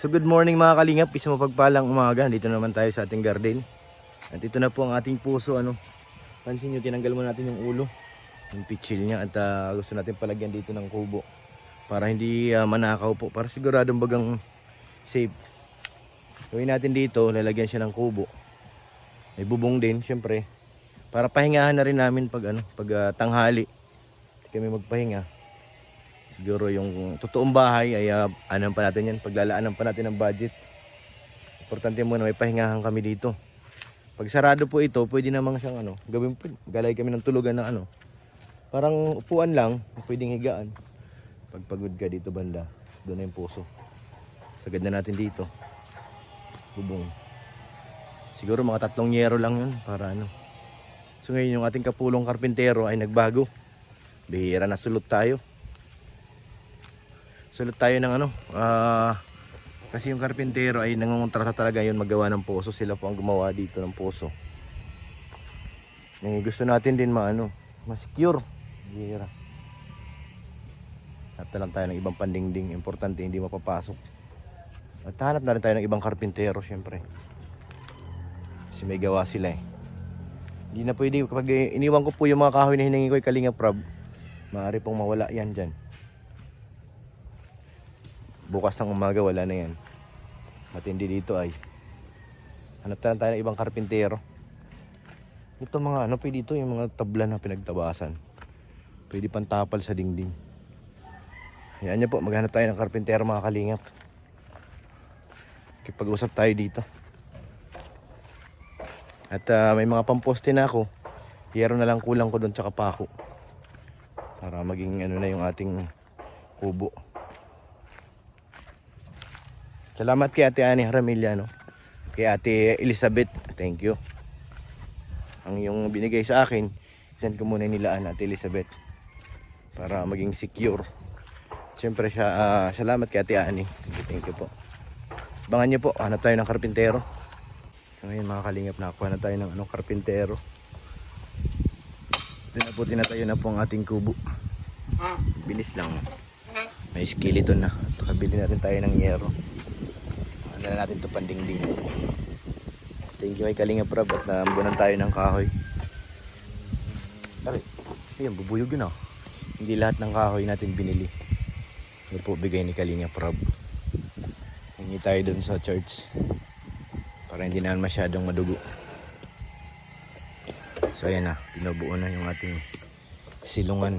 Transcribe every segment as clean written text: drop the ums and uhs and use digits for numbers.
So good morning mga kalingap, isang mapagpalang umaga. Dito naman tayo sa ating garden. At ito na po ang ating puso. Pansin nyo, tinanggal mo natin yung ulo, yung pitchil niya. At gusto natin palagyan dito ng kubo para hindi manakaw po, para siguradong bagang safe. Gawin natin dito, lalagyan siya ng kubo. May bubong din syempre, para pahingahan na rin namin pag tanghali kami magpahinga. Siguro yung totoong bahay ay anan pa natin yan, paglalaanan pa natin ng budget. Importante muna may pahingahan kami dito. Pag sarado po ito, pwede namang siyang gawin po, galay kami ng tulugan ng parang upuan lang, pwedeng higaan. Pag pagod ka dito banda, doon na yung puso. Sagad na natin dito. Bubong. Siguro mga 3 yero lang yun para So ngayon yung ating kapulong karpintero ay nagbago. Bihira na sulot tayo. Sulot tayo ng kasi yung karpintero ay nangungontrata talaga yun magawa ng poso. Sila po ang gumawa dito ng poso. Gusto natin din ma-secure. Bihira. Hanap na lang tayo ng ibang pandingding. Importante hindi mapapasok. At hanap na rin tayo ng ibang karpintero syempre. Kasi may gawa sila eh. Hindi na pwede, kapag iniwan ko po yung mga kahoy na hiningi ko ay Kalinga Prab, maaari pong mawala yan dyan. Bukas ng umaga wala na yan. Matindi dito ay hanap na tayo ng ibang karpintero. Ito mga pwede ito yung mga tabla na pinagtabasan. Pwede pang tapal sa dingding. Hayaan niyo po, maghanap tayo ng karpintero mga kalingap. Kipag-usap tayo dito. At may mga pamposte na ako. Hiyero na lang kulang ko doon tsaka pako. Para maging na yung ating kubo. Salamat kay Ate Ani Haramilla, kay Ate Elizabeth. Thank you. Ang yung binigay sa akin, send ko muna nilaan Ate Elizabeth. Para maging secure. Siyempre siya, salamat kay Ate Ani. Thank you po. Abangan niyo po, hanap tayo ng karpintero. So ngayon mga kalingap, nakakuha na tayo ng karpintero. Ito na po, tinatayo na po ang ating kubo. Bilis lang. May skeleton na. Kabili natin tayo ng yero. Ano na natin ito pandingding. Thank you kay Kalinga Prab at naambunan tayo ng kahoy. Ayan, bubuyog yun Hindi lahat ng kahoy natin binili. Ito po bigay ni Kalinga Prab. Hingi tayo dun sa church para hindi naman masyadong madugo. So ayan na, binubuo na yung ating silungan.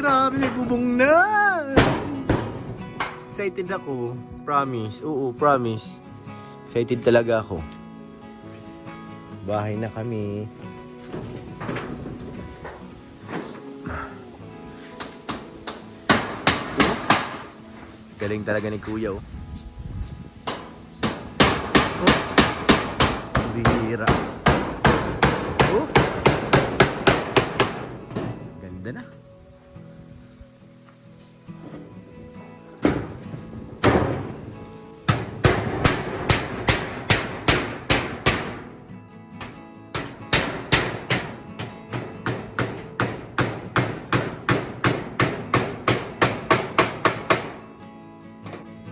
grabe, may bubong na! Excited ako. Promise. Oo, promise. Excited talaga ako. Bahay na kami. Galing talaga ni Kuya, oh. Oh. Bihira. Oh. Ganda na.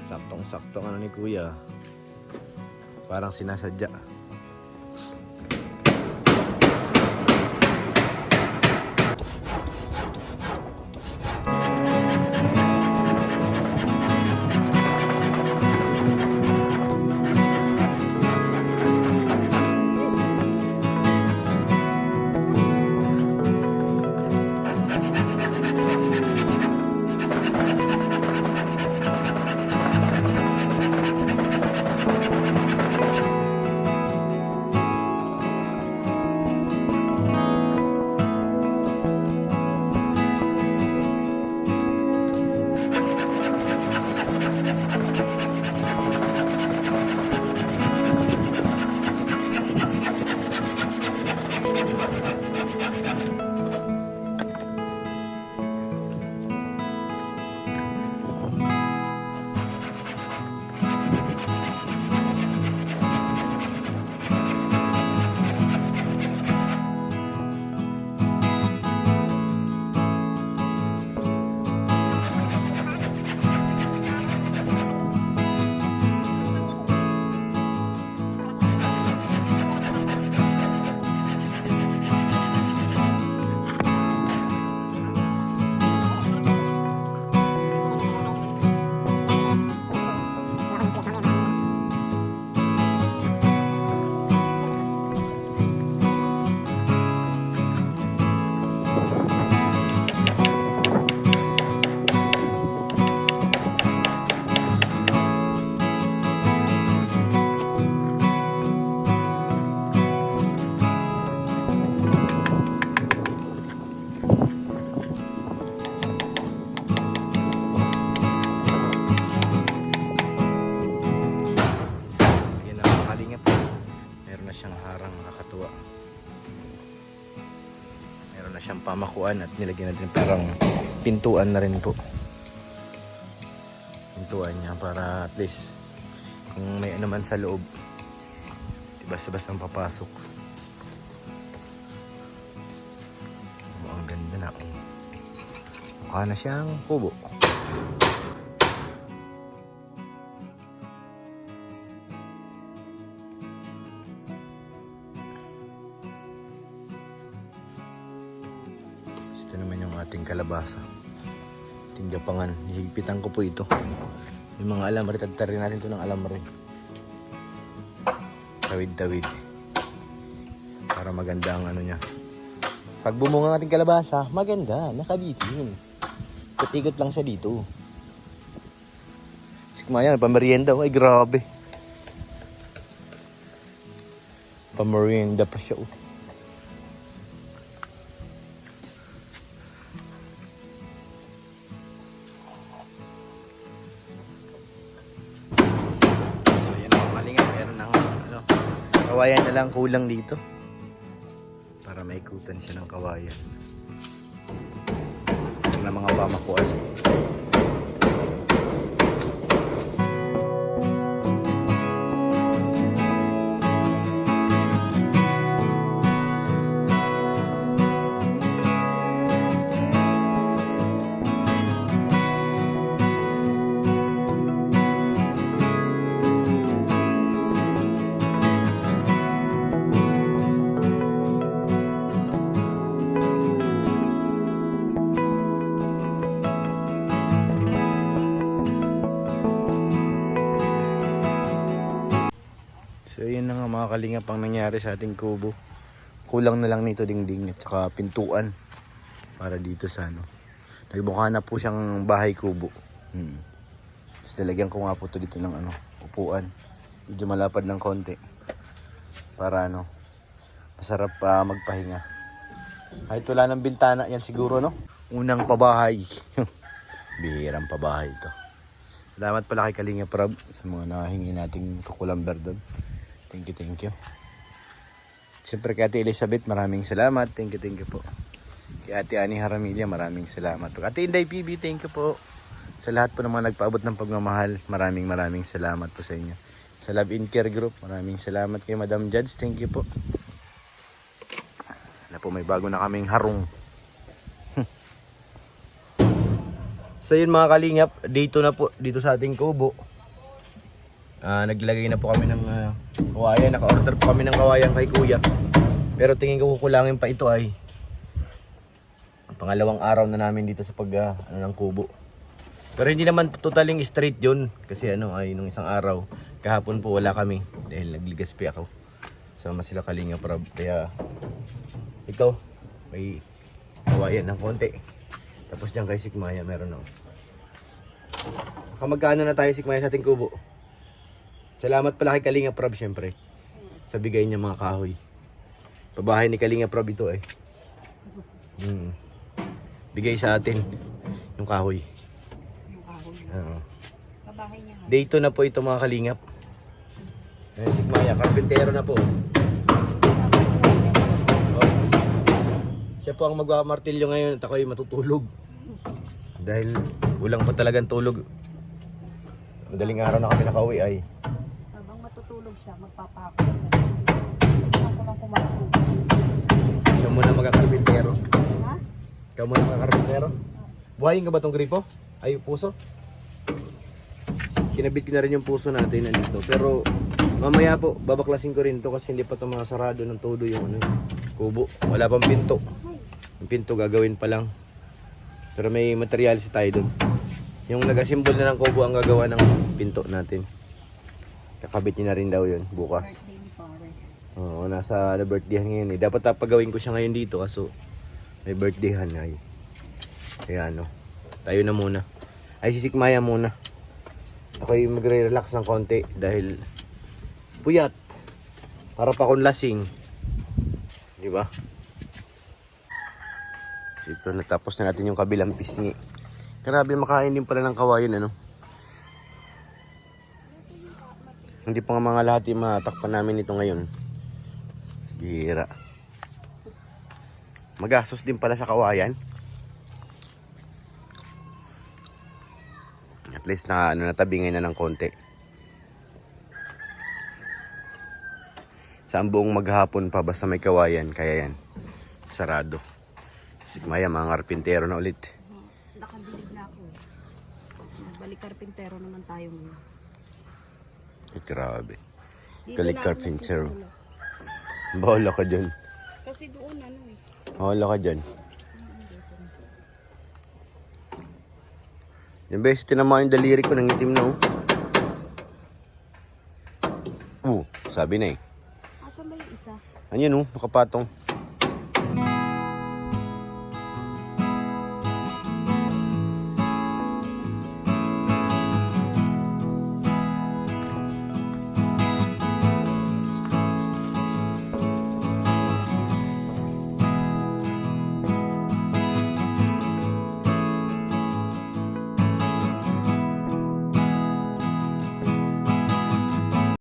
Saktong-saktong ano ni Kuya. Parang sinasadya. Siyang pamakuan at nilagyan natin parang pintuan na rin po. Pintuan niya para at least kung may ano man sa loob, di basta-basta papasok. Oh, ang ganda na. Mukha na siyang kubo. Ito naman yung ating kalabasa. Ating gapangan. Hihigpitan ko po ito. Yung mga alamri. Tagtarin natin ito ng alamri. Tawid-tawid. Para maganda ang ano niya. Pag bumunga ang ating kalabasa, maganda. Nakabitin. Ikot-ikot lang siya dito. Sikmaya, pamerienda. Ay, grabe. Pamerienda pa siya. Oh. Kawayan na lang kulang dito para maikutan siya ng kawayan. Ito na mga pamakuan. So yun na nga mga kalingap ang nangyari sa ating kubo. Kulang na lang nito dingding at saka pintuan para dito sa ano. May mukha na po siyang bahay kubo. Tapos nilagyan ko nga po to dito ng upuan. Medyo malapad ng konti. Para masarap pa magpahinga. Kahit wala ng bintana yan siguro, no? Unang pabahay. Bihirang pabahay ito. Salamat pala kay Kalinga Prab sa mga nakahingi nating kukulamber doon. Thank you. Siyempre kay Ate Elizabeth, maraming salamat. Thank you po. Kay Ate Ani Haramilya, maraming salamat. Ate Inday PB, thank you po. Sa lahat po ng mga nagpaabot ng pagmamahal, maraming salamat po sa inyo. Sa Love in Care Group, maraming salamat kay Madam Judge, thank you po. Po, may bago na kaming harong. So yun mga kalingap, dito na po, dito sa ating kubo. Naglagay na po kami ng kawayan. Naka-order po kami ng kawayan kay kuya. Pero tingin ko kukulangin pa ito ay pangalawang araw na namin dito sa ng kubo. Pero hindi naman totaling straight yun. Kasi ay nung isang araw, kahapon po wala kami. Dahil nagligas pa ako. Sama sila Kalinga Prab. Kaya ikaw, may kawayan ng konti. Tapos dyan kay Sikmaya, meron ako. Kamagkano na tayo Sikmaya sa ating kubo? Salamat pala kay Kalinga Prab syempre. Sa bigay niya mga kahoy. Pabahay ni Kalinga Prab ito eh. Bigay sa atin yung kahoy. Yung kahoy. Pabahay niya. Dito na po ito mga kalingap. Sikmaya, karpintero na po. Siya po ang magmamartilyo ngayon at ako'y matutulog. Dahil ulang pa talagang tulog. Madaling araw na kami nakauwi ay. Habang matutulog siya, magpapako. Ako lang kumakulog. Siya muna magkakarpintero. Ha? Ikaw muna magkakarpintero. Buhayin ka ba tong gripo? Ay, puso? Kinabit ko na rin yung puso natin nandito. Pero mamaya po, babaklasin ko rin to kasi hindi pa ito mga sarado ng todo yung kubo. Wala pang pinto. Yung pinto gagawin pa lang. Pero may materials tayo dun. Yung nagasimbol na ng kubo ang gagawa ng pinto natin. Kakabit niya na rin daw yun bukas. Birthday ni pare. Oo, nasa birthdayhan ngayon eh. Dapat pagawin ko siya ngayon dito kaso may birthdayhan ay. Kaya tayo na muna. Ay sisikmaya muna. Ako'y magre-relax ng konti dahil puyat. Para pa akong lasing. Di ba? So ito, natapos na natin yung kabilang pisngi. Grabe, makain din pala ng kawayan, Hindi pa nga mga lahat yung matakpan namin ito ngayon. Bihira. Magastos din pala sa kawayan. At least na natabingay na ng konti. Sa buong maghapon pa basta may kawayan, kaya yan. Sarado. Sikmaya, mga karpintero na ulit. Nakabilib na ako. Balik karpintero naman tayo muna. Ay, grabe. Dito Galing na ako karpintero. nagsisimula. Bahala ka dyan. Kasi doon Bahala ka dyan. Yung beses tinamaan yung daliri ko ng itim na sabi na eh. Asan ba yung isa? Ano nakapatong.